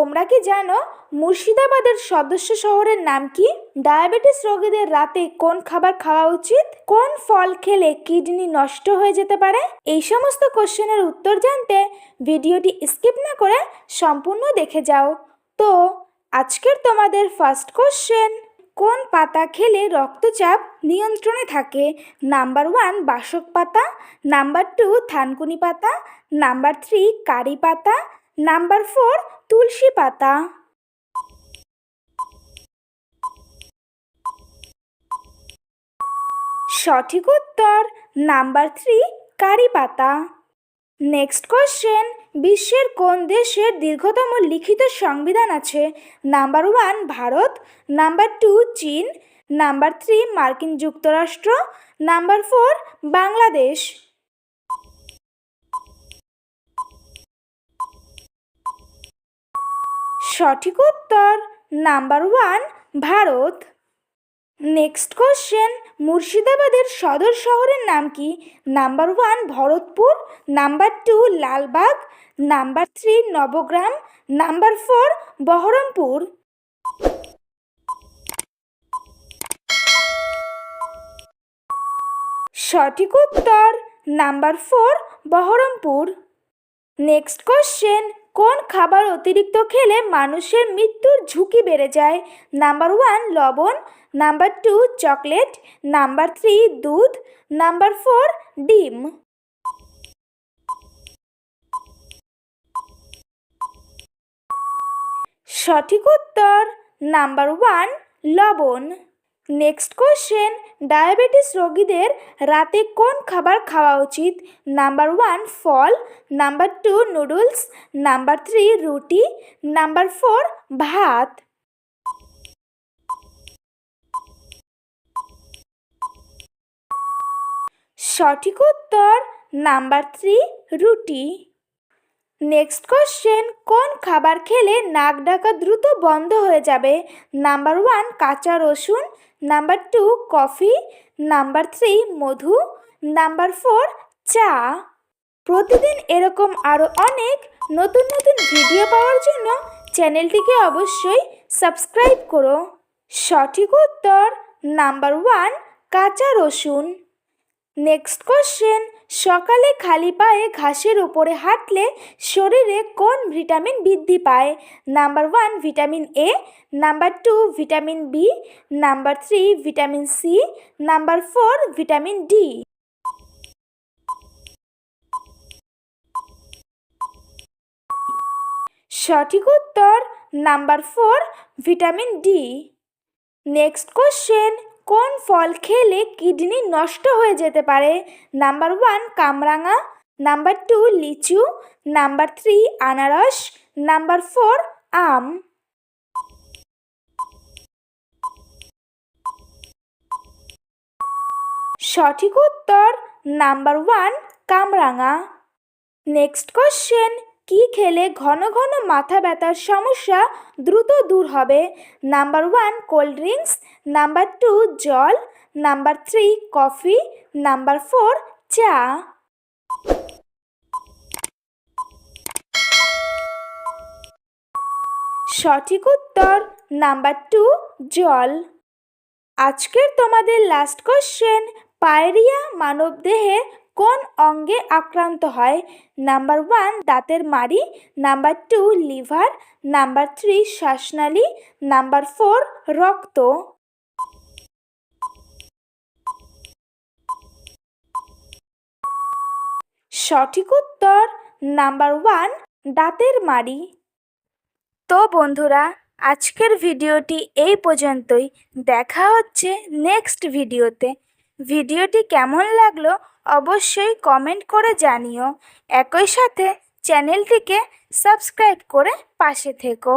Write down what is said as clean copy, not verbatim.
তোমরা কি জানো মুর্শিদাবাদের সদস্য শহরের নাম কি? ডায়াবেটিস রোগীদের রাতে কোন খাবার খাওয়া উচিত? কোন ফল খেলে কিডনি নষ্ট হয়ে যেতে পারে? এই সমস্ত কোশ্চেনের উত্তর জানতে ভিডিওটি স্কিপ না করে সম্পূর্ণ দেখে যাও। তো আজকের তোমাদের ফার্স্ট কোশ্চেন, কোন পাতা খেলে রক্তচাপ নিয়ন্ত্রণে থাকে? নাম্বার 1 বাসক পাতা, নাম্বার 2 থানকুনি পাতা, নাম্বার 3 কারি পাতা, নাম্বার 4 তুলসী পাতা। সঠিক উত্তর নাম্বার 3 কারি পাতা। নেক্সট কোশ্চেন, বিশ্বের কোন দেশের দীর্ঘতম লিখিত সংবিধান আছে? নাম্বার 1 ভারত, নাম্বার 2 চীন, নাম্বার 3 মার্কিন যুক্তরাষ্ট্র, নাম্বার 4 বাংলাদেশ। সঠিক উত্তর নাম্বার 1 ভারত। নেক্সট কোশ্চেন, মুর্শিদাবাদের সদর শহরের নাম কি? Number 1 Bharatpur, number 2 Lalbagh, number 3 Nabagram, number 4 Baharampur. সঠিক উত্তর নাম্বার 4 বহরমপুর। নেক্সট কোশ্চেন, কোন খাবার অতিরিক্ত খেলে মানুষের মৃত্যুর ঝুঁকি বেড়ে যায়? নাম্বার 1 লবণ, নাম্বার 2 চকলেট, নাম্বার 3 দুধ, নাম্বার 4 ডিম। সঠিক উত্তর নাম্বার 1 লবণ। নেক্সট কোশ্চেন, ডায়াবেটিস রোগীদের রাতে কোন খাবার খাওয়া উচিত? নাম্বার 1 ফল, নাম্বার 2 নুডলস, নাম্বার 3 রুটি, নাম্বার 4 ভাত। সঠিক উত্তর নাম্বার 3 রুটি। নেক্সট কোশ্চেন, কোন খাবার খেলে নাক ডাকা দ্রুত বন্ধ হয়ে যাবে? নাম্বার 1 কাঁচা রসুন, নাম্বার 2 কফি, নাম্বার 3 মধু, নাম্বার 4 চা। প্রতিদিন এরকম আরও অনেক নতুন নতুন ভিডিও পাওয়ার জন্য চ্যানেলটিকে অবশ্যই সাবস্ক্রাইব করো। সঠিক উত্তর নাম্বার 1 কাঁচা রসুন। নেক্সট কোশ্চেন, সকালে খালি পায়ে ঘাসের উপরে হাঁটলে শরীরে কোন ভিটামিন বৃদ্ধি পায়? Number 1 vitamin A, number 2 vitamin B, number 3 vitamin C, number 4 vitamin D. সঠিক উত্তর number 4 vitamin D. Next question, কোন ফল খেলে কিডনি নষ্ট হয়ে যেতে পারে? নাম্বার 1 কামরাঙা, নাম্বার 2 লিচু, নাম্বার 3 আনারস, নাম্বার 4 আম। সঠিক উত্তর নাম্বার 1 কামরাঙা। নেক্সট কোশ্চেন, কি খেলে ঘন ঘন মাথা ব্যথার সমস্যা দ্রুত দূর হবে? নাম্বার 1 কোল্ড ড্রিঙ্কস, নাম্বার 2 জল, নাম্বার 3 কফি, নাম্বার 4 চা। সঠিক উত্তর নাম্বার 2 জল। আজকের তোমাদের লাস্ট কোশ্চেন, পায়রিয়া মানবদেহে কোন অঙ্গে আক্রান্ত হয়? নাম্বার 1 দাঁতের মাড়ি, নাম্বার 2 লিভার, নাম্বার 3 শ্বাসনালী, নাম্বার 4 রক্ত। সঠিক উত্তর নাম্বার 1 দাঁতের মাড়ি। তো বন্ধুরা, আজকের ভিডিওটি এই পর্যন্তই। দেখা হচ্ছে নেক্সট ভিডিওতে। ভিডিওটি কেমন লাগলো অবশ্যই কমেন্ট করে জানিও। একই সাথে চ্যানেলটিকে সাবস্ক্রাইব করে পাশে থেকো।